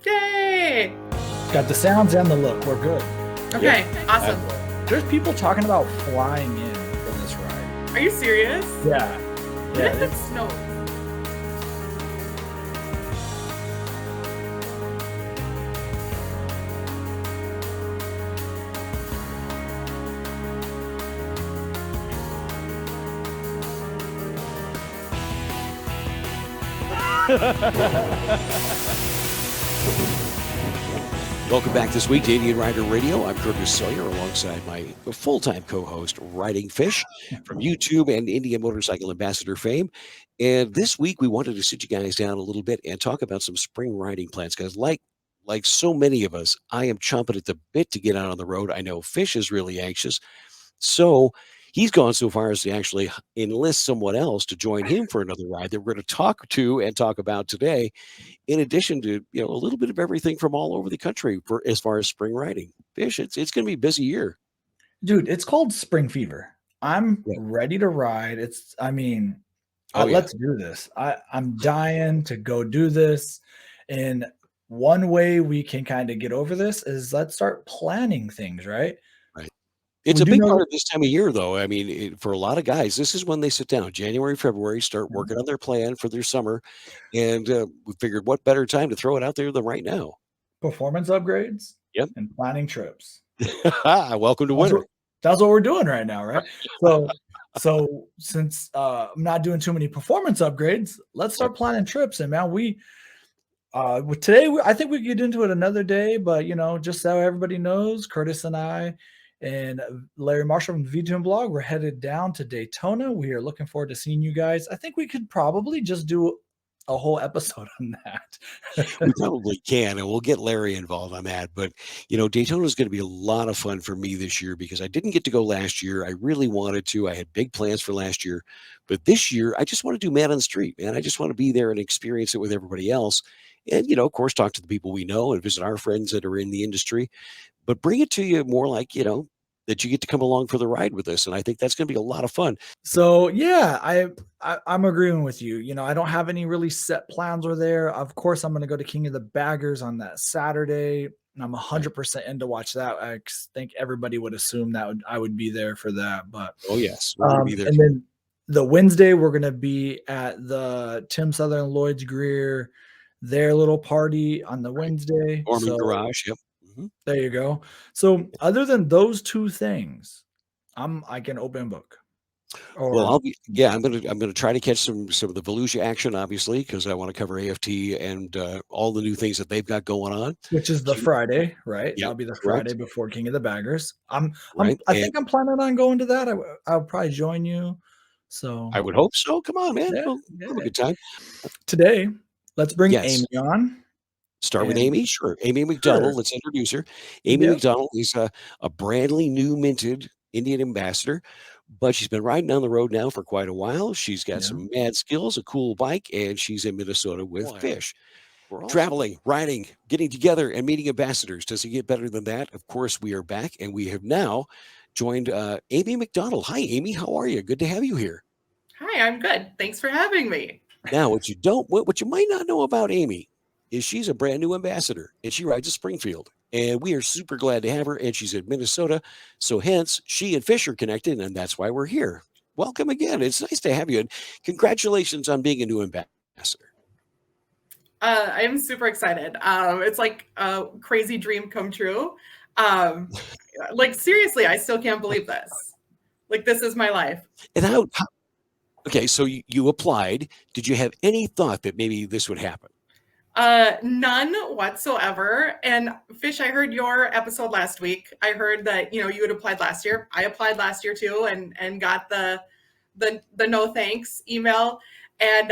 Yay! Got the sounds and the look. We're good. Okay, awesome. There's people talking about flying in for this ride. Are you serious? Yeah. What if it snows? Welcome back this week to Indian Rider Radio. I'm Curtis Sawyer alongside my full-time co-host, Ridingfish, from YouTube and Indian Motorcycle Ambassador fame. And this week we wanted to sit you guys down a little bit and talk about some spring riding plans because like so many of us, I am chomping at the bit to get out on the road. I know Fish is really anxious. So he's gone so far as to actually enlist someone else to join him for another ride that we're going to talk about today, in addition to a little bit of everything from all over the country for as far as spring riding. Fish, it's going to be a busy year. Dude, it's called spring fever. I'm ready to ride. Let's do this. I'm dying to go do this. And one way we can kind of get over this is let's start planning things, right? It's a big part of this time of year, though. I mean, for a lot of guys, this is when they sit down, January, February, start working on their plan for their summer. And we figured what better time to throw it out there than right now. Performance upgrades. Yep. And planning trips. Welcome to winter. That's what we're doing right now, right? So since I'm not doing too many performance upgrades, let's start planning trips. And man, today, I think we get into it another day, but just so everybody knows, Curtis and I and Larry Marshall from the VTune blog, we're headed down to Daytona. We are looking forward to seeing you guys. I think we could probably just do a whole episode on that. We probably can, and we'll get Larry involved on that. But, Daytona is going to be a lot of fun for me this year because I didn't get to go last year. I really wanted to. I had big plans for last year. But this year, I just want to do Man on the Street, man. I just want to be there and experience it with everybody else. And, of course, talk to the people we know and visit our friends that are in the industry. But bring it to you more like, that you get to come along for the ride with us. And I think that's going to be a lot of fun. So, yeah, I'm agreeing with you. I don't have any really set plans over there. Of course, I'm going to go to King of the Baggers on that Saturday. And I'm 100% in to watch that. I think everybody would assume that I would be there for that. But oh, yes. We're gonna be there. And then the Wednesday, we're going to be at the Tim Southern Lloyd's Greer, their little party on the Wednesday. Norman Garage, yep. There you go. So other than those two things, I can open book. I'm gonna try to catch some of the Volusia action, obviously, because I want to cover AFT and all the new things that they've got going on. Which is the Friday, right? Yeah, that'll be the Friday before King of the Baggers. I think I'm planning on going to that. I'll probably join you. So I would hope so. Come on, man. We'll have a good time. Today, let's bring Amy on. Start with Amy, sure. Amy Mcdonald, Sure. let's introduce her. Amy Mcdonald is a brandly new minted Indian ambassador, but she's been riding on the road now for quite a while. She's got some mad skills, a cool bike, and she's in Minnesota with Fish. Traveling, riding, getting together, and meeting ambassadors. Does it get better than that? Of course, we are back, and we have now joined Amy Mcdonald. Hi, Amy. How are you? Good to have you here. Hi, I'm good. Thanks for having me. Now, what you might not know about Amy is she's a brand new ambassador, and she rides at Springfield. And we are super glad to have her, and she's in Minnesota. So hence, she and Fish are connected, and that's why we're here. Welcome again. It's nice to have you, and congratulations on being a new ambassador. I am super excited. It's like a crazy dream come true. Seriously, I still can't believe this. This is my life. And okay, so you applied. Did you have any thought that maybe this would happen? None whatsoever. And Fish, I heard your episode last week. I heard that, you had applied last year. I applied last year too and got the no thanks email. And,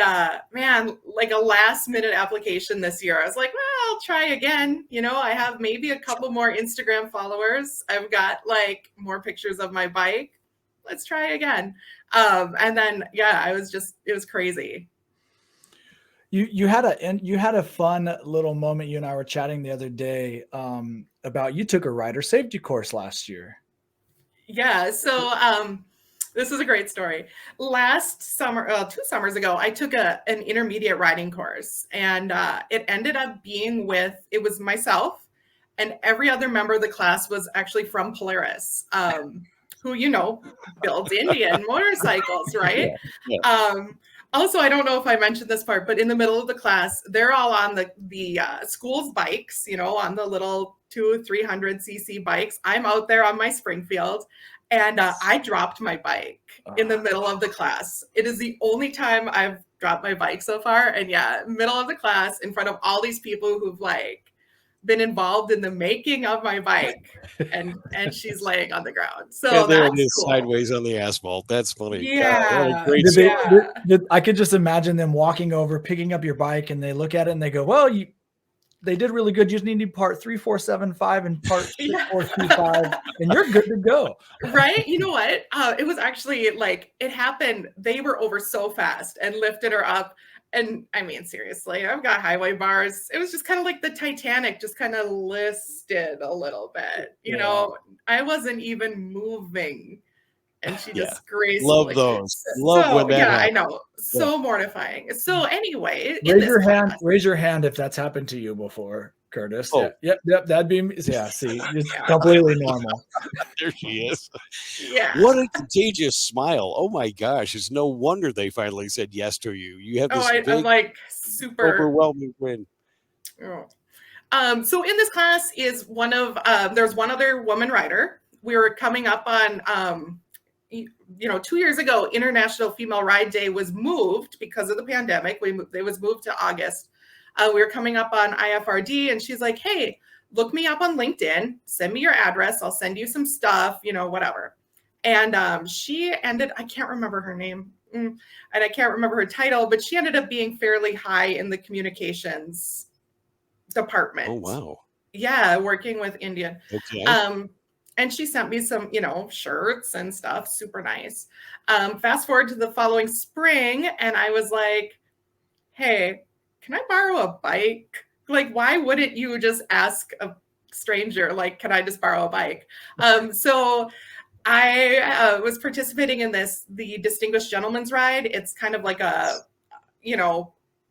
man, a last minute application this year. I was like, well, I'll try again. I have maybe a couple more Instagram followers. I've got more pictures of my bike. Let's try again. And then, it was crazy. You had a fun little moment. You and I were chatting the other day about you took a rider safety course last year. Yeah. So This is a great story. Last summer, 2 summers ago, I took an intermediate riding course, and it ended up being it was myself, and every other member of the class was actually from Polaris, who, builds Indian motorcycles, right? Also, I don't know if I mentioned this part, but in the middle of the class, they're all on the school's bikes, on the little 200-300cc bikes. I'm out there on my Springfield, and I dropped my bike in the middle of the class. It is the only time I've dropped my bike so far. And yeah, middle of the class in front of all these people who've been involved in the making of my bike, and she's laying on the ground. So there that's it is, cool. Sideways on the asphalt. That's funny. Yeah. Great. I could just imagine them walking over, picking up your bike, and they look at it and they go, well, they did really good. You just need part 3475 and part 6425, and you're good to go. Right? You know what? It was actually it happened. They were over so fast and lifted her up. And I mean, seriously, I've got highway bars. It was just kind of like the Titanic, just kind of listed a little bit. I wasn't even moving. And she just gracefully. Love those. When that happens. I know. So mortifying. So anyway, raise your hand if that's happened to you before, Curtis. Oh. Yep. That'd be see, it's completely normal. There she is. Yeah. What a contagious smile. Oh my gosh. It's no wonder they finally said yes to you. You have this I'm super overwhelming win. Oh. So in this class is there's one other woman rider. We were coming up on 2 years ago, International Female Ride Day was moved because of the pandemic. It was moved to August. We were coming up on IFRD, and she's like, hey, look me up on LinkedIn, send me your address. I'll send you some stuff, whatever. And she I can't remember her name, and I can't remember her title, but she ended up being fairly high in the communications department. Oh, wow. Yeah, working with Indian. Okay. And she sent me some, shirts and stuff. Super nice. Fast forward to the following spring, and I was like, hey, can I borrow a bike? Why wouldn't you just ask a stranger, can I just borrow a bike? So I was participating in the Distinguished Gentleman's Ride. It's kind of like a,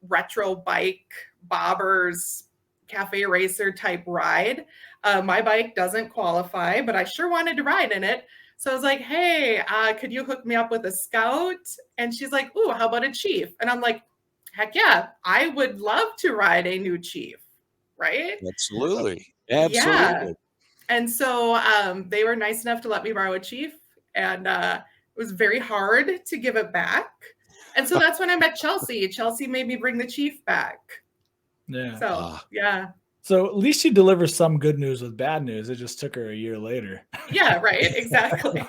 retro bike, bobbers, cafe racer type ride. My bike doesn't qualify, but I sure wanted to ride in it. So I was like, hey, could you hook me up with a Scout? And she's like, ooh, how about a Chief? And I'm like, heck yeah, I would love to ride a new Chief, right? Absolutely. Yeah. And so they were nice enough to let me borrow a Chief, and it was very hard to give it back. And so that's when I met Chelsea. Chelsea made me bring the Chief back. Yeah. So, yeah. So at least she delivers some good news with bad news. It just took her a year later. Yeah, right. Exactly.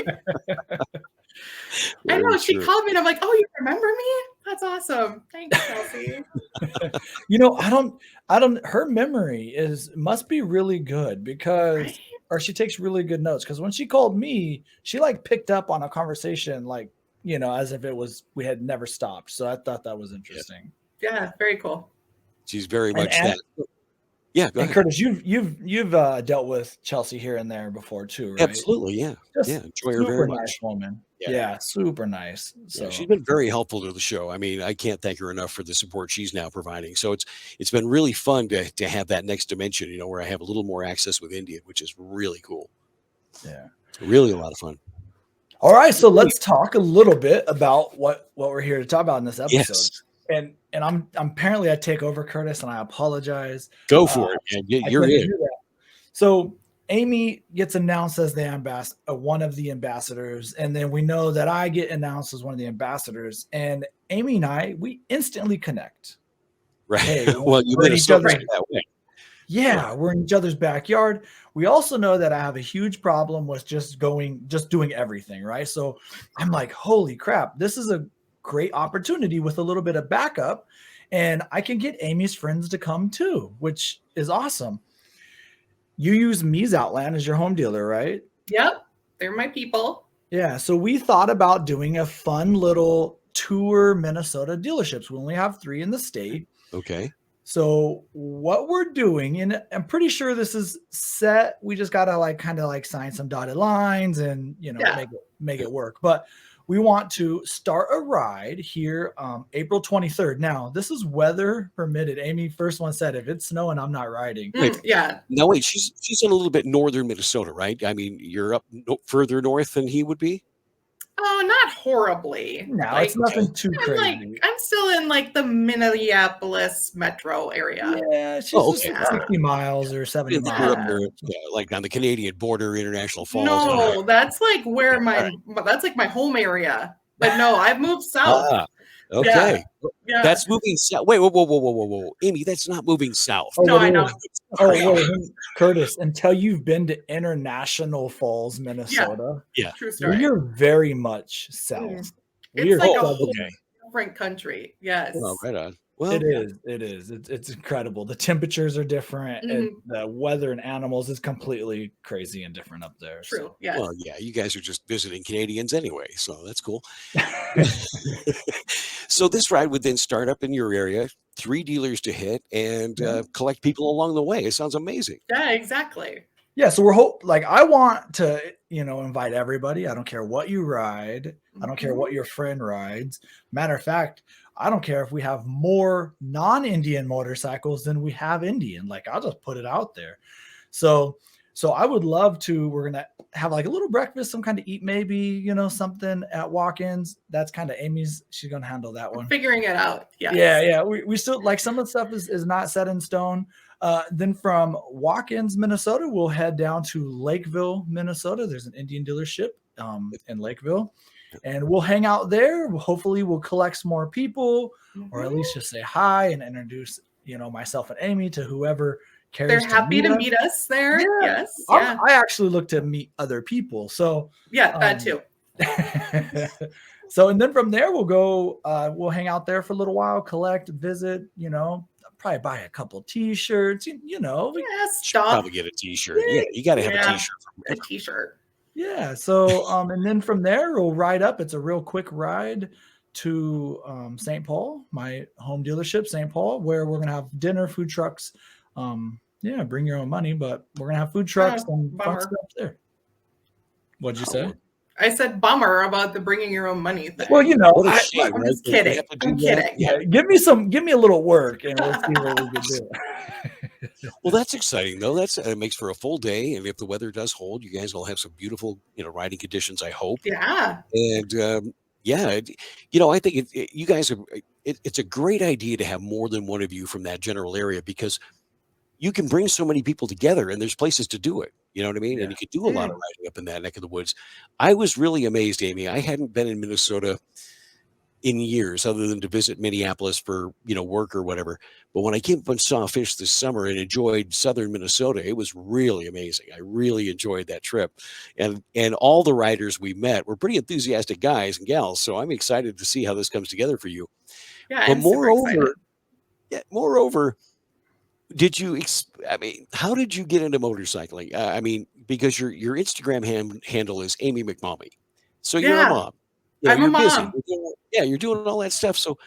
I know. She called me and I'm like, oh, you remember me? That's awesome. Thanks, Chelsea. Her memory must be really good because, or she takes really good notes. Because when she called me, she picked up on a conversation, as if we had never stopped. So I thought that was interesting. Yeah, very cool. She's very much that. Yeah, go ahead. Curtis, you've dealt with Chelsea here and there before too, right? Absolutely, yeah. Enjoy her very much. Nice woman. Yeah, super nice. So she's been very helpful to the show. I mean, I can't thank her enough for the support she's now providing. So it's been really fun to have that next dimension, where I have a little more access with Indian, which is really cool. Yeah, really a lot of fun. All right, so let's talk a little bit about what we're here to talk about in this episode. Yes. And I'm apparently I take over, Curtis, and I apologize. Go for it. You're in. So Amy gets announced as one of the ambassadors, and then we know that I get announced as one of the ambassadors. And Amy and I, we instantly connect. Right. Hey, well, you made that way. Yeah, we're in each other's backyard. We also know that I have a huge problem with just doing everything, right? So I'm like, holy crap, this is a great opportunity with a little bit of backup, and I can get Amy's friends to come too, which is awesome. You use Mies Outland as your home dealer, right? Yep, they're my people. Yeah, so we thought about doing a fun little tour Minnesota dealerships. We only have 3 in the state. Okay. So what we're doing, and I'm pretty sure this is set. We just gotta kind of sign some dotted lines and make it work. But we want to start a ride here April 23rd. Now, this is weather permitted. Amy first one said, if it's snowing, I'm not riding. Yeah. No, wait, she's in a little bit northern Minnesota, right? I mean, you're up further north than he would be. Oh, not horribly. No, Like, it's nothing too I'm crazy. I'm still in like the Minneapolis metro area. Yeah, she's just okay. 60 miles or 70 It's you're up miles. there, like on the Canadian border, International Falls. No, that's like where that's like my home area. But no, I've moved south. Ah, okay. Yeah. That's moving south. Wait, whoa, Amy, that's not moving south. Oh, No, what I is- know. Oh, wait, Curtis, until you've been to International Falls, Minnesota, True story. we are very much south. We It's are like a southern. whole different country. Yes. Oh, right on. Well, It is. It's incredible. The temperatures are different, and the weather and animals is completely crazy and different up there. True. Yes. well, yeah, you guys are just visiting Canadians anyway, so that's cool. So this ride would then start up in your area, 3 dealers to hit, and collect people along the way. It sounds amazing. Yeah, exactly. Yeah, so I want to, invite everybody. I don't care what you ride. I don't care what your friend rides. Matter of fact, I don't care if we have more non-Indian motorcycles than we have Indian. Like, I'll just put it out there. So I would love to, we're going to have like a little breakfast, some kind of eat, maybe, something at walk-ins. That's kind of Amy's, she's going to handle that one. Figuring it out. Yes. Yeah. We still, like, some of the stuff is not set in stone. Then from Walk-ins, Minnesota, we'll head down to Lakeville, Minnesota. There's an Indian dealership in Lakeville, and we'll hang out there. Hopefully we'll collect some more people, or at least just say hi and introduce, myself and Amy to whoever cares. They're happy to meet us there. Yeah. Yes. Yeah. I actually look to meet other people. So Yeah, that too. So, and then from there, we'll go, we'll hang out there for a little while, collect, visit, probably buy a couple t-shirts, Yeah, Should probably stop. get a t-shirt. Yeah, you got to have Yeah. a t-shirt. A t-shirt. Yeah. So, and then from there, we'll ride up. It's a real quick ride to St. Paul, my home dealership, St. Paul, where we're going to have dinner, food trucks. Bring your own money, but we're going to have food trucks and fun bummer. stuff there. What'd you say? I said bummer about the bringing your own money thing. Well, What a shame, I'm right? just That we kidding. have to do I'm that. kidding. Yeah, give me a little work, and we'll see what we can do. Well, that's exciting, though. It makes for a full day, and if the weather does hold, you guys will have some beautiful, riding conditions, I hope. Yeah. And I think you guys are. It's a great idea to have more than one of you from that general area, because you can bring so many people together, and there's places to do it. You know what I mean? Yeah. And you could do a lot of riding up in that neck of the woods. I was really amazed, Amy. I hadn't been in Minnesota in years, other than to visit Minneapolis for work or whatever. But when I came up and saw fish this summer and enjoyed southern Minnesota, it was really amazing. I really enjoyed that trip, and all the riders we met were pretty enthusiastic guys and gals. So I'm excited to see how this comes together for you. Yeah. But I'm super excited. moreover, how did you get into motorcycling? Because your Instagram handle is Amy McMommy. So you're a Yeah. mom. I'm a You're busy. mom. You're doing all that stuff. So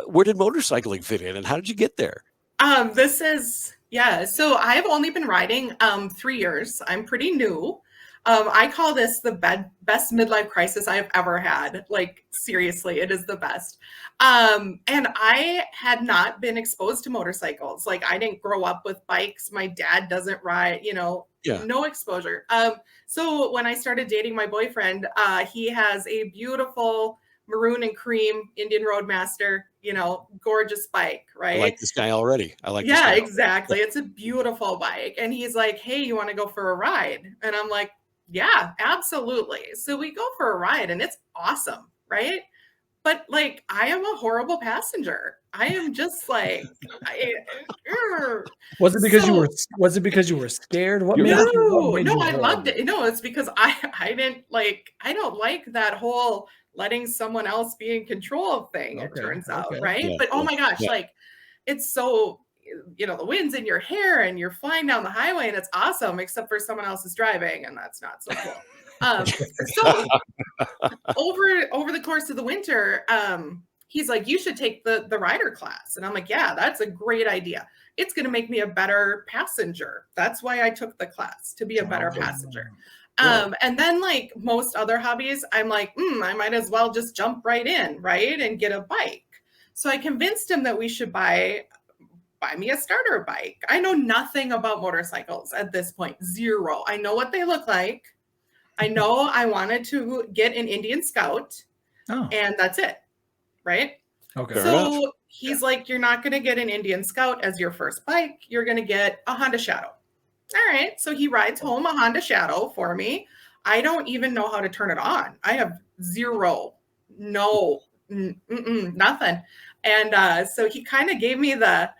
where did motorcycling fit in, and how did you get there? So I've only been riding 3 years. I'm pretty new. I call this the best midlife crisis I've ever had. Like, seriously, it is the best. And I had not been exposed to motorcycles. Like, I didn't grow up with bikes. My dad doesn't ride, no exposure. So when I started dating my boyfriend, he has a beautiful maroon and cream Indian Roadmaster, gorgeous bike, right? I like this guy already. Yeah, exactly. It's a beautiful bike. And he's like, hey, you want to go for a ride? And I'm like, yeah, absolutely. So we go for a ride, and it's awesome, right? But like, I am a horrible passenger. I am just like, Was it because you were scared? What made you I go? loved it. No, it's because I don't like that whole letting someone else be in control of thing, it turns out, right? Yeah, but oh my gosh, yeah. like, it's so, the wind's in your hair and you're flying down the highway and it's awesome, except for someone else is driving, and that's not so cool. So over the course of the winter, he's like, you should take the rider class. And I'm like, yeah, that's a great idea. It's going to make me a better passenger. That's why I took the class, to be a better passenger. And then like most other hobbies, I'm like, I might as well just jump right in, right? And get a bike. So I convinced him that we should buy me a starter bike. I know nothing about motorcycles at this point. Zero. I know what they look like. I know I wanted to get an Indian Scout, and that's it. Right? Okay. So he's like, you're not going to get an Indian Scout as your first bike. You're going to get a Honda Shadow. All right. So he rides home a Honda Shadow for me. I don't even know how to turn it on. I have nothing. And so he kind of gave me the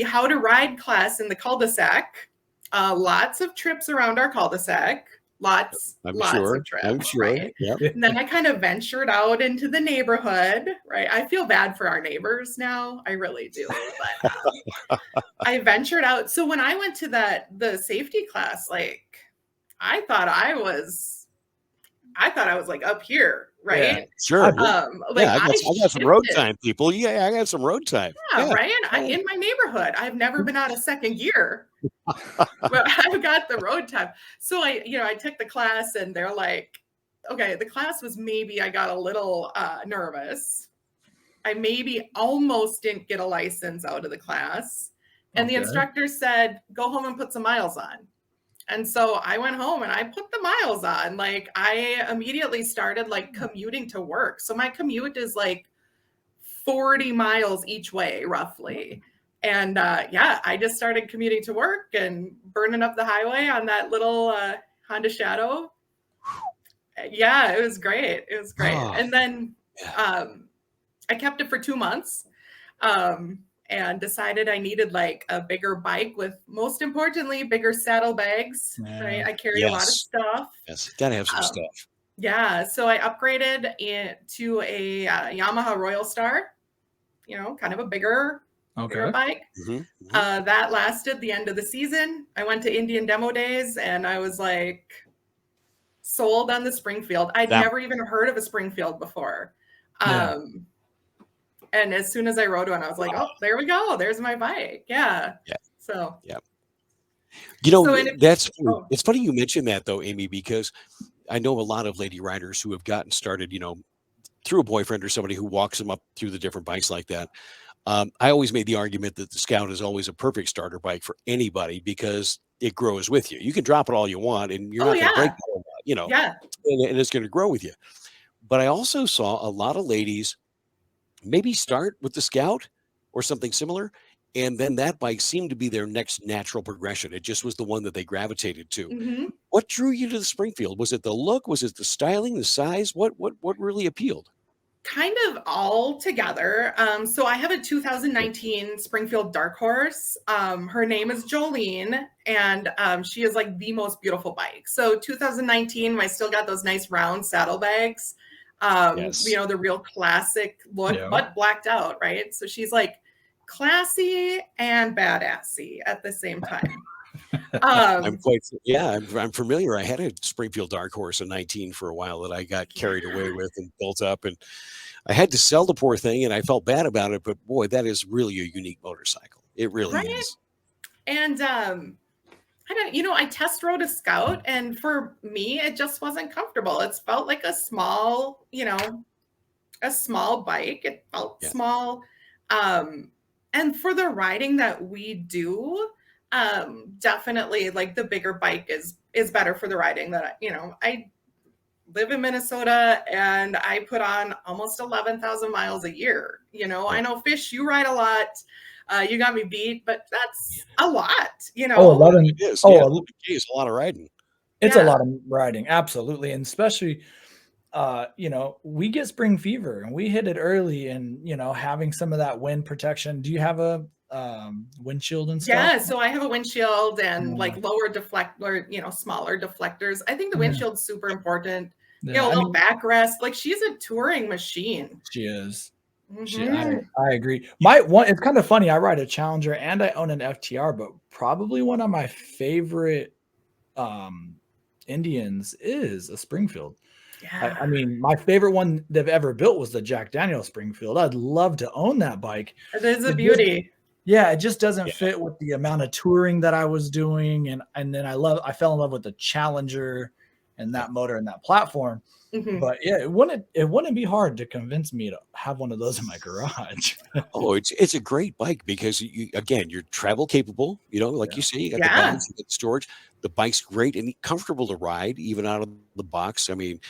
how to ride class in the cul-de-sac. Lots of trips around our cul-de-sac. Lots of trips. I'm sure. Right? Yep. And then I kind of ventured out into the neighborhood, right? I feel bad for our neighbors now. I really do. But I ventured out. So when I went to the safety class, like I thought I was like up here, right? Yeah, sure. I got some road time, people. Yeah, I got some road time. Yeah. Right. In my neighborhood, I've never been out of second gear. But I've got the road time. So I took the class and they're like, okay, the class was I got a little nervous. I maybe almost didn't get a license out of the class. And the instructor said, go home and put some miles on. And so I went home and I put the miles on. Like I immediately started like commuting to work. So my commute is like 40 miles each way, roughly. And I just started commuting to work and burning up the highway on that little Honda Shadow. Yeah, it was great. It was great. And then I kept it for 2 months and decided I needed like a bigger bike with, most importantly, bigger saddlebags. Right? I carried a lot of stuff. Yes, gotta have some stuff. Yeah, so I upgraded to a Yamaha Royal Star. Kind of a bigger bike. That lasted the end of the season. I went to Indian Demo Days and I was like sold on the Springfield. I'd never even heard of a Springfield before. And as soon as I rode one, I was like, oh, there we go. There's my bike. Yeah. So. Yeah. It's funny you mentioned that though, Amy, because I know a lot of lady riders who have gotten started, through a boyfriend or somebody who walks them up through the different bikes like that. I always made the argument that the Scout is always a perfect starter bike for anybody because it grows with you. You can drop it all you want and you're not going to break it, and it's going to grow with you. But I also saw a lot of ladies maybe start with the Scout or something similar, and then that bike seemed to be their next natural progression. It just was the one that they gravitated to. Mm-hmm. What drew you to the Springfield? Was it the look? Was it the styling, the size? What really appealed? Kind of all together. So I have a 2019 Springfield Dark Horse. Her name is Jolene, and she is like the most beautiful bike. So 2019, I still got those nice round saddlebags. The real classic look, but blacked out, right? So she's like classy and badassy at the same time. I'm familiar. I had a Springfield Dark Horse in 19 for a while that I got carried away with and built up, and I had to sell the poor thing, and I felt bad about it. But boy, that is really a unique motorcycle. It really is. And I test rode a Scout, and for me, it just wasn't comfortable. It felt like a small bike. It felt small. And for the riding that we do, definitely like the bigger bike is better for the riding that, I live in Minnesota and I put on almost 11,000 miles a year. I know, Fish, you ride a lot. You got me beat, but that's a lot, Oh, 11. It is. It's a lot of riding. It's a lot of riding. Absolutely. And especially, we get spring fever and we hit it early, and, having some of that wind protection. Do you have a windshield and stuff? Yeah. So I have a windshield and like lower deflector, smaller deflectors. I think the windshield's super important. A little backrest. Like she's a touring machine. She is. Mm-hmm. I agree. It's kind of funny. I ride a Challenger and I own an FTR, but probably one of my favorite Indians is a Springfield. Yeah. I mean, my favorite one they've ever built was the Jack Daniel Springfield. I'd love to own that bike. It is a beauty. It just doesn't fit with the amount of touring that I was doing, and then I fell in love with the Challenger. and that motor and that platform. Mhm. But yeah, it wouldn't be hard to convince me to have one of those in my garage. Oh, it's a great bike because you're travel capable. Like Yeah. you say, you got the Yeah. balance, you got the storage. The bike's great and comfortable to ride, even out of the box. I mean,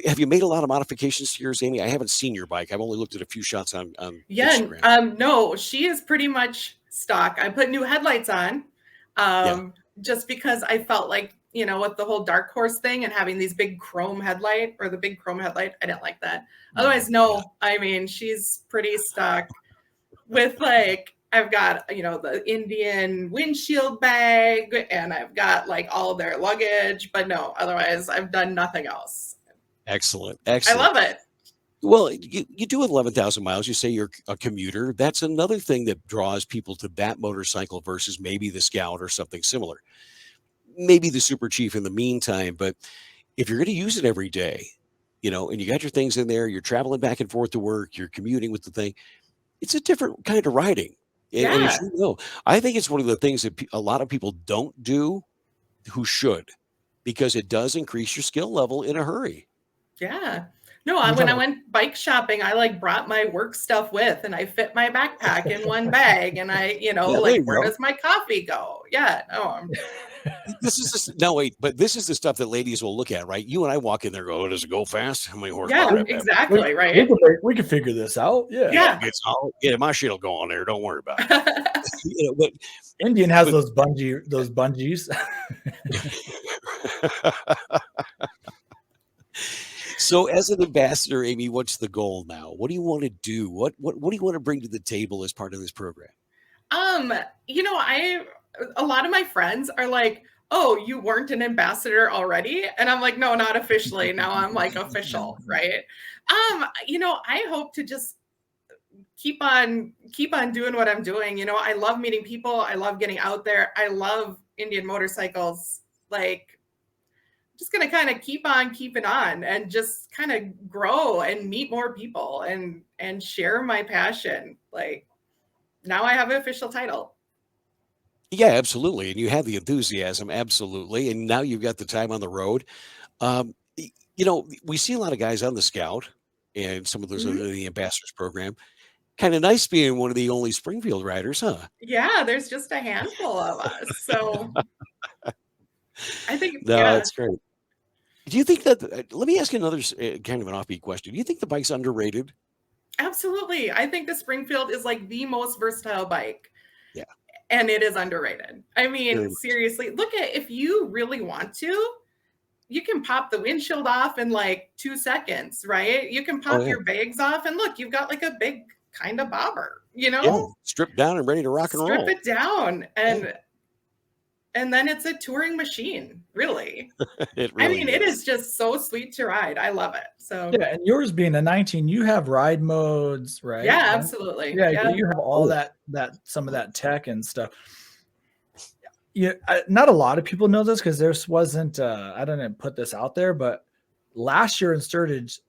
have you made a lot of modifications to yours, Amy? I haven't seen your bike. I've only looked at a few shots on Yeah, Instagram. no, she is pretty much stock. I put new headlights on, Yeah. just because I felt like, with the whole dark horse thing and having these big chrome headlight or the big chrome headlight, I didn't like that. Otherwise, no, I mean, she's pretty stock with like, I've got, the Indian windshield bag and I've got like all their luggage, but no, otherwise I've done nothing else. Excellent. I Excellent. love it. Well, you do 11,000 miles. You say you're a commuter. That's another thing that draws people to that motorcycle versus maybe the Scout or something similar. Maybe the Super Chief in the meantime. But if you're going to use it every day, and you got your things in there, you're traveling back and forth to work, you're commuting with the thing, it's a different kind of riding. And as Yeah. you know, I think it's one of the things that a lot of people don't do who should, because it does increase your skill level in a hurry. Yeah. No, when I went bike shopping, I like brought my work stuff with and I fit my backpack in one bag and I, where does my coffee go? Yeah. No, this is the stuff that ladies will look at, right? You and I walk in there, go, does it go fast? How many horsepower? yeah, exactly. Right. We can figure this out. Yeah. Yeah, my shit'll go on there. Don't worry about it. But Indian has those bungees. So as an ambassador, Amy, what's the goal now? What do you want to do? What do you want to bring to the table as part of this program? A lot of my friends are like, oh, you weren't an ambassador already? And I'm like, no, not officially. Now I'm like official, right? I hope to just keep on doing what I'm doing. I love meeting people. I love getting out there. I love Indian motorcycles. Like, just going to kind of keep on keeping on and just kind of grow and meet more people and share my passion. Like, now I have an official title. Yeah, absolutely. And you have the enthusiasm. Absolutely. And now you've got the time on the road. We see a lot of guys on the Scout and some of those are the ambassadors program. Kind of nice being one of the only Springfield riders, huh? Yeah, there's just a handful of us. So I think that's great. Do you think that, let me ask you another kind of an offbeat question. Do you think the bike's underrated? Absolutely. I think the Springfield is like the most versatile bike. Yeah. And it is underrated. I mean, seriously, look at, if you really want to, you can pop the windshield off in like 2 seconds, right? You can pop your bags off and look, you've got like a big kind of bobber, stripped down and ready to rock and roll. Strip it down and then it's a touring machine, really. It is just so sweet to ride. I love it. So yeah, and yours being a 19, you have ride modes, right? Yeah, absolutely. Yeah. You have all that some of that tech and stuff. Yeah, not a lot of people know this because there wasn't. I didn't put this out there, but last year in Sturgis,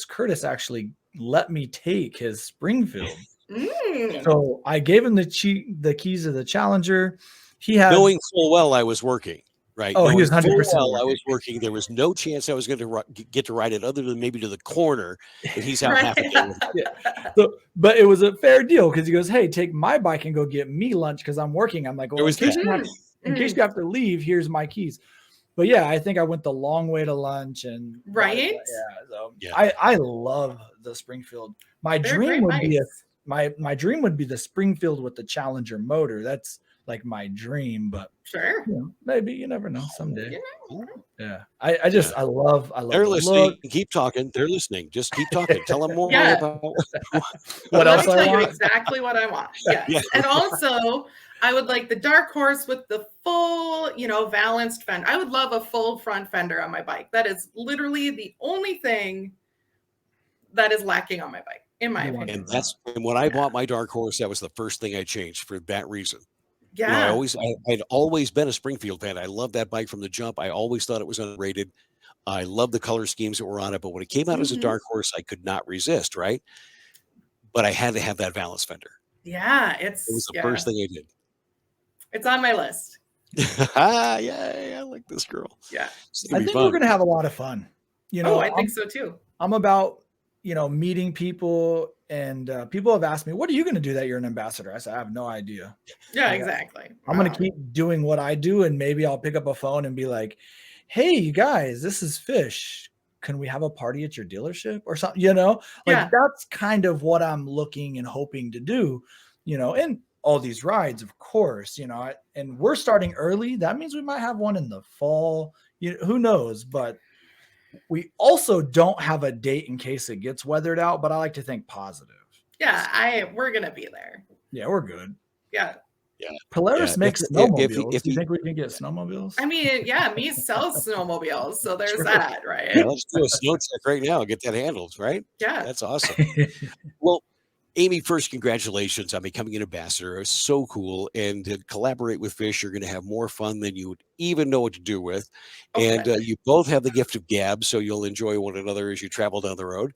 Curtis actually let me take his Springfield. So I gave him the keys of the Challenger. He had, knowing full well I was working, right? Oh, he was 100%. I was working. There was no chance I was going to get to ride it other than maybe to the corner. And he's out half a day. Yeah. So, but it was a fair deal because he goes, "Hey, take my bike and go get me lunch because I'm working." I'm like, "Well, in case you have to leave, here's my keys." But yeah, I think I went the long way to lunch and right. I love the Springfield. My dream would be my dream would be the Springfield with the Challenger motor. That's like my dream, but sure, maybe you never know someday. Yeah, I love. They're listening. Keep talking. They're listening. Just keep talking. Tell them more about what else I want. You exactly what I want. Yes, and also I would like the dark horse with the full, balanced fender. I would love a full front fender on my bike. That is literally the only thing that is lacking on my bike, in my opinion. And when I bought my dark horse, that was the first thing I changed for that reason. Yeah. I'd always been a Springfield fan. I loved that bike from the jump. I always thought it was underrated. I loved the color schemes that were on it, but when it came out as a dark horse, I could not resist, right? But I had to have that valance fender. Yeah, it was the first thing I did. It's on my list. Yeah, I like this girl. Yeah. It's I gonna be think fun. we're gonna have a lot of fun. You know, Oh, I think so too. I'm about, meeting people, and people have asked me, "What are you gonna do that you're an ambassador?" I said, "I have no idea. Yeah, Like, exactly. I'm gonna keep doing what I do, and maybe I'll pick up a phone and be like, 'Hey, you guys, this is Fish. Can we have a party at your dealership or something?'" Like Yeah. that's kind of what I'm looking and hoping to do. And all these rides, of course. And we're starting early. That means we might have one in the fall. Who knows? But we also don't have a date in case it gets weathered out. But I like to think positive. Yeah, we're gonna be there. Yeah, we're good. Yeah. Yeah. Polaris makes If snowmobiles. Do you you think we can get snowmobiles? I mean, yeah, me sells snowmobiles, so there's True. that, right? yeah, let's do a snow check right now. Get that handled, right? Yeah. That's awesome. Well, Amy, first, congratulations on becoming an ambassador. It's so cool. And to collaborate with Fish, you're going to have more fun than you would even know what to do with. Okay. And you both have the gift of gab, so you'll enjoy one another as you travel down the road.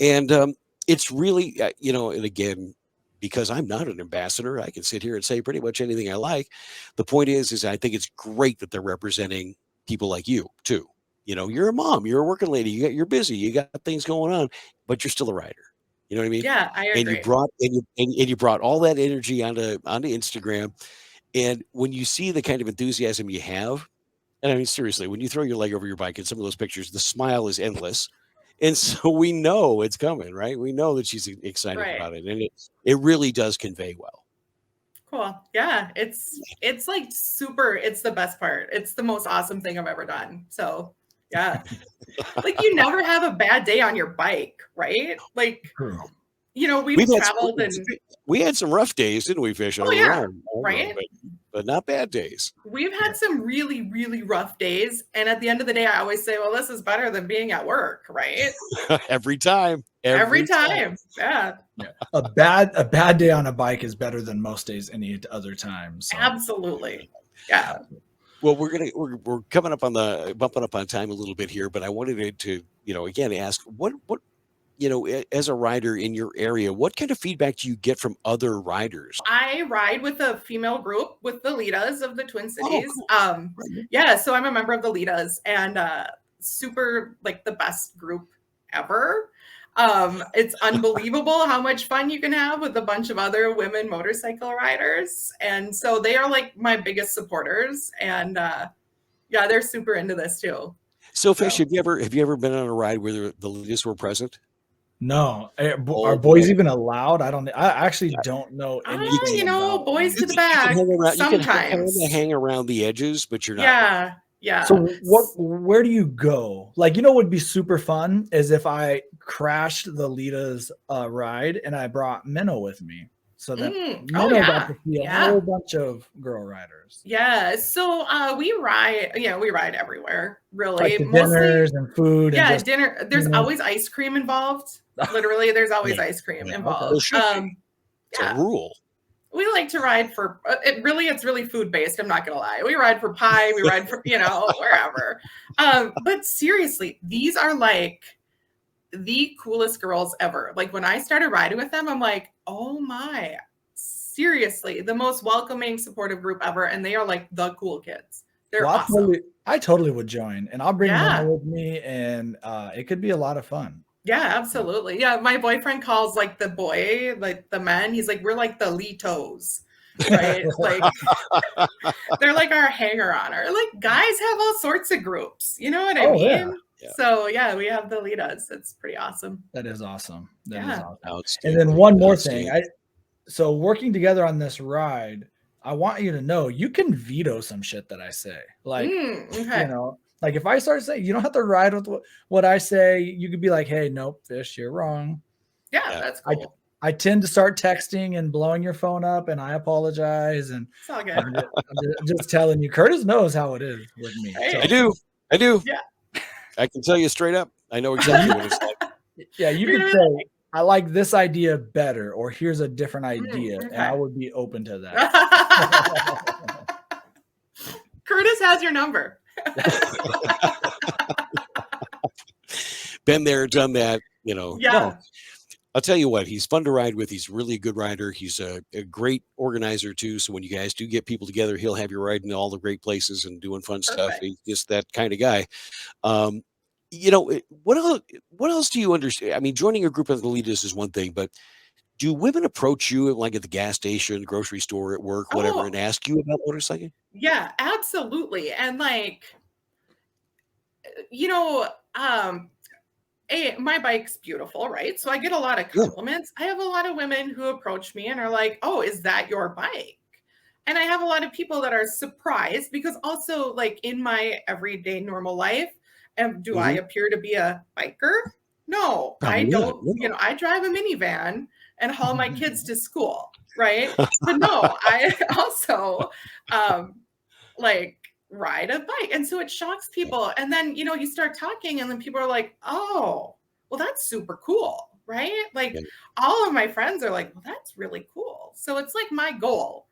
And it's really, and again, because I'm not an ambassador, I can sit here and say pretty much anything I like. The point is I think it's great that they're representing people like you, too. You're a mom, you're a working lady, you're busy, you got things going on, but you're still a writer. You know what I mean? Yeah, I And you agree. brought and you brought all that energy onto Instagram. And when you see the kind of enthusiasm you have, and I mean seriously, when you throw your leg over your bike in some of those pictures, the smile is endless. And so we know it's coming, right? We know that she's excited Right. about it, and it really does convey well. Cool. Yeah, it's like super. It's the best part. It's the most awesome thing I've ever done. So yeah, like you never have a bad day on your bike, right? Like True. we've traveled and we had some rough days, didn't we, Fish? Oh, yeah, right? But not bad days. We've had some really, really rough days. And at the end of the day, I always say, well, this is better than being at work, right? Every time. Every time. Yeah. A bad day on a bike is better than most days any other time. So. Absolutely. Yeah. Well, we're coming up on bumping up on time a little bit here, but I wanted to again ask what as a rider in your area, what kind of feedback do you get from other riders? I ride with a female group with the Litas of the Twin Cities. Oh, cool. Yeah, so I'm a member of the Litas, and super like the best group ever. It's unbelievable how much fun you can have with a bunch of other women motorcycle riders. And so they are like my biggest supporters. And yeah, they're super into this too. So Fish, have you ever been on a ride where the Litas were present? No. Are boys even allowed? I actually don't know anything. Boys to the back. Sometimes you can hang around the edges, but you're not. Yeah. So where do you go? Like, what would be super fun is if I crashed the Lita's ride and I brought Minnow with me. So that Minnow got to see a whole bunch of girl riders. Yeah. So we ride everywhere, really. Like the dinners and food. Yeah, and dinner. There's always ice cream involved. Literally, there's always ice cream involved. It's a rule. We like to ride for it's really food based. I'm not gonna lie. We ride for pie. We ride for wherever. But seriously, these are like the coolest girls ever. Like when I started riding with them, I'm like, oh my, seriously, the most welcoming, supportive group ever. And they are like the cool kids. They're awesome. I totally would join, and I'll bring Minnow with me, and it could be a lot of fun. Yeah, absolutely. Yeah, my boyfriend calls like the boy, like the men. He's like, we're like the Litos, right? Like they're like our hanger-oner. Like guys have all sorts of groups. You know what I mean? Yeah. So yeah, we have the Litas. It's pretty awesome. That is awesome. That is awesome. And then one more thing. So working together on this ride, I want you to know you can veto some shit that I say. Like like if I start saying you don't have to ride with what I say, you could be like, hey, nope, Fish, you're wrong. Yeah, that's cool. I tend to start texting and blowing your phone up, and I apologize. And it's all good. I'm just telling you, Curtis knows how it is with me. Hey, so. I do. Yeah. I can tell you straight up. I know exactly what it's like. Yeah, you could say, I like this idea better, or here's a different idea, and I would be open to that. Curtis has your number. Been there, done that, Yeah. I'll tell you what, he's fun to ride with. He's really a good rider. He's a great organizer too. So when you guys do get people together, he'll have you riding to all the great places and doing fun stuff. Perfect. He's just that kind of guy. Um, what else do you understand? I mean, joining a group of elitists is one thing, but do women approach you like at the gas station, grocery store, at work, whatever, and Oh, ask you about motorcycling? yeah, absolutely. And like, you know, my bike's beautiful, right? So I get a lot of Yeah. compliments. I have a lot of women who approach me and are like, "Oh, is that your bike?" And I have a lot of people that are surprised because also like in my everyday normal life, do I Mhm. appear to be a biker? No, I Probably not. don't, No. I drive a minivan and haul my kids to school, right? But no, I also like ride a bike. And so it shocks people. And then, you start talking and then people are like, "Oh, well, that's super cool." Right? Like Yeah. all of my friends are like, "Well, that's really cool." So it's like my goal.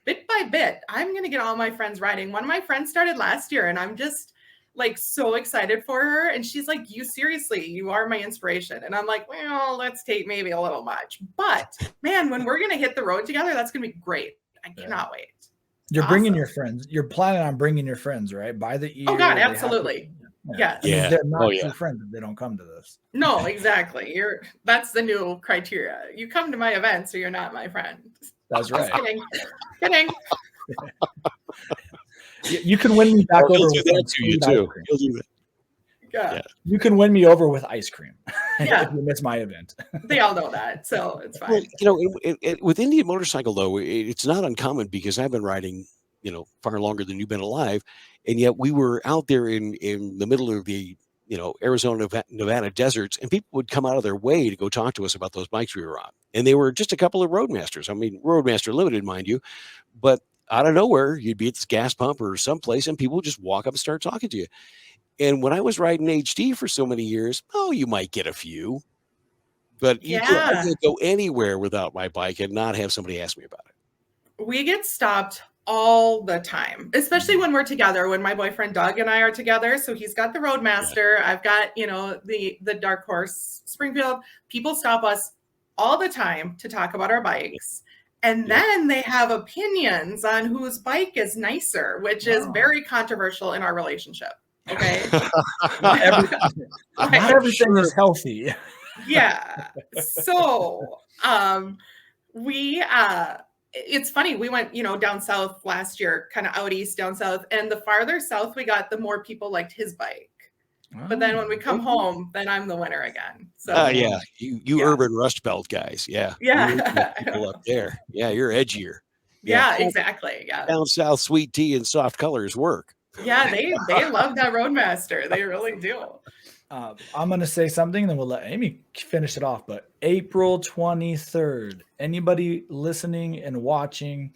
Bit by bit, I'm going to get all my friends riding. One of my friends started last year and I'm just like so excited for her. And she's like, "You seriously, you are my inspiration." And I'm like, "Well, let's take maybe a little much. But man, when we're going to hit the road together, that's going to be great. I cannot wait." You're bringing Awesome. your friends. You're planning on bringing your friends, right? By the ear. Oh God, they have to- absolutely. yeah. Yes. I mean, Yeah. they're not Oh, true yeah. friends if they don't come to this. No, exactly. That's the new criteria. You come to my events or you're not my friend. That's Just right. kidding. Kidding. You can win me back Or he'll over do with that some to you sweet ice too. cream. He'll do that. Yeah. Yeah. You can win me over with ice cream Yeah. if you miss my event. They all know that. So it's Well, fine. with Indian motorcycle though, it's not uncommon because I've been riding, far longer than you've been alive, and yet we were out there in the middle of the Arizona, Nevada deserts, and people would come out of their way to go talk to us about those bikes we were on, and they were just a couple of Roadmasters. I mean, Roadmaster Limited, mind you, but out of nowhere, you'd be at this gas pump or someplace, and people would just walk up and start talking to you. And when I was riding HD for so many years, you might get a few, but I Yeah. can't go anywhere without my bike and not have somebody ask me about it. We get stopped all the time, especially when we're together, when my boyfriend Doug and I are together. So he's got the Roadmaster. I've got, the Dark Horse Springfield. People stop us all the time to talk about our bikes. And Yeah. then they have opinions on whose bike is nicer, which is very controversial in our relationship. Okay. Not everything is healthy. Yeah. So it's funny, we went down south last year, kind of out east, down south, and the farther south we got, the more people liked his bike. But then when we come home, then I'm the winner again. So yeah, you urban Rust Belt guys, yeah, Yeah. people up there, yeah, you're edgier. Yeah, exactly. Yeah. Down south, sweet tea and soft colors work. Yeah, they love that Roadmaster. They really do. I'm going to say something, then we'll let Amy finish it off. But April 23rd, anybody listening and watching,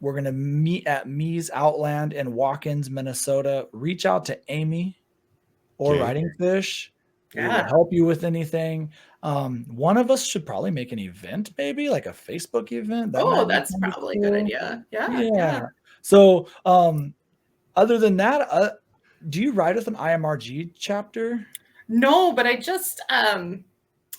we're going to meet at Me's Outland in Watkins, Minnesota. Reach out to Amy or Ridingfish. We will help you with anything. One of us should probably make an event, maybe like a Facebook event. That's probably a good idea. Yeah. So other than that, do you ride with an IMRG chapter? No, but I just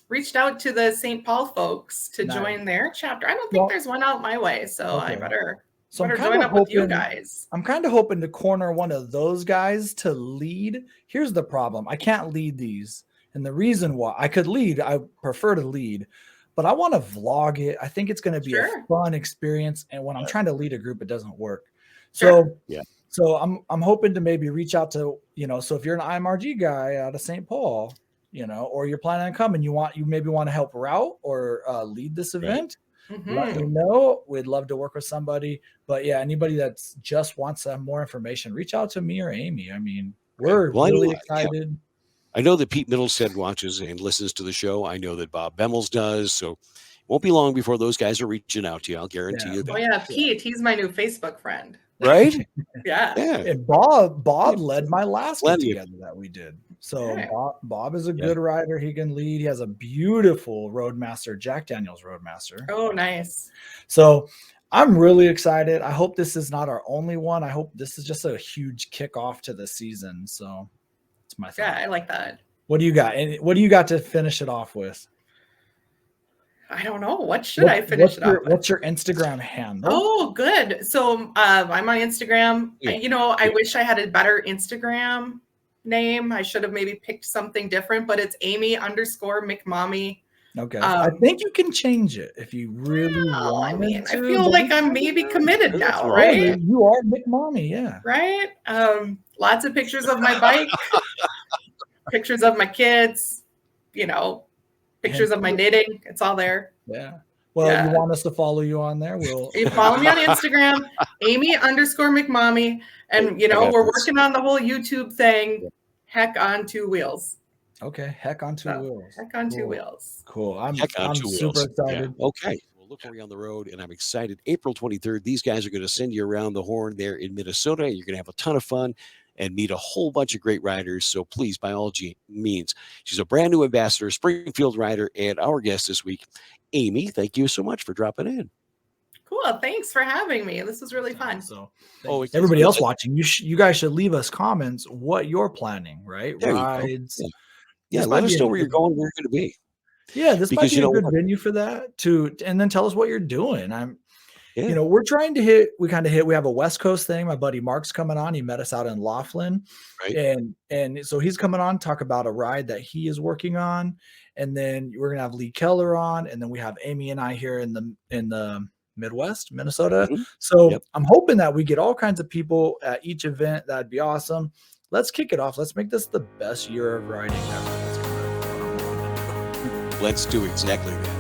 reached out to the St. Paul folks to join their chapter. I don't think there's one out my way, so I better join up with you guys. I'm kind of hoping to corner one of those guys to lead. Here's the problem. I can't lead these. And the reason why I could lead, I prefer to lead, but I want to vlog it. I think it's going to be a fun experience. And when I'm trying to lead a group, it doesn't work. So So I'm hoping to maybe reach out to, so if you're an IMRG guy out of St. Paul, or you're planning on coming, you maybe want to help route or lead this event, let me know. We'd love to work with somebody. But yeah, anybody that's just wants some more information, reach out to me or Amy. I mean, we're really excited. I know that Pete Middlestead watches and listens to the show. I know that Bob Bemmels does. So it won't be long before those guys are reaching out to you. I'll guarantee you that. Oh yeah, Pete, he's my new Facebook friend. Right? Yeah. And Bob led my last get together that we did. So Bob is a good rider. He can lead. He has a beautiful Roadmaster, Jack Daniels Roadmaster. Oh, nice. So I'm really excited. I hope this is not our only one. I hope this is just a huge kickoff to the season. So it's my thought. Yeah, I like that. What do you got? And what do you got to finish it off with? I don't know. What should I finish it off with? What's your Instagram handle? Oh, good. So I'm on Instagram. Yeah. I wish I had a better Instagram name. I should have maybe picked something different, but it's Amy_McMommy. Okay. I think you can change it if you really want. I mean, I feel like I'm maybe committed now, Oh, right? you are McMommy, yeah. Right? Lots of pictures of my bike, pictures of my kids, pictures of my knitting. It's all there. Yeah. Well, you want us to follow you on there? You follow me on Instagram, Amy_McMommy. And, we're working on the whole YouTube thing. Heck on 2 wheels. Okay. Heck on 2 wheels. Heck on 2 wheels. Cool. I'm two super wheels. excited. Yeah. Okay. We'll look for you on the road, and I'm excited. April 23rd, these guys are going to send you around the horn there in Minnesota. You're going to have a ton of fun and meet a whole bunch of great riders. So please, by all means, she's a brand new ambassador, Springfield rider, and our guest this week, Amy. Thank you so much for dropping in. Cool. Thanks for having me. This was really fun. So, everybody else watching, you guys should leave us comments what you're planning, right? Rides. Yeah, let us know where you're going, where you're going to be. Yeah, this might be a good venue for that and then tell us what you're doing. We're trying to hit. We have a West Coast thing. My buddy Mark's coming on. He met us out in Laughlin, right? And so he's coming on, talk about a ride that he is working on, and then we're gonna have Lee Keller on, and then we have Amy and I here in the Midwest, Minnesota. Mm-hmm. So I'm hoping that we get all kinds of people at each event. That'd be awesome. Let's kick it off. Let's make this the best year of riding ever. Let's do exactly that.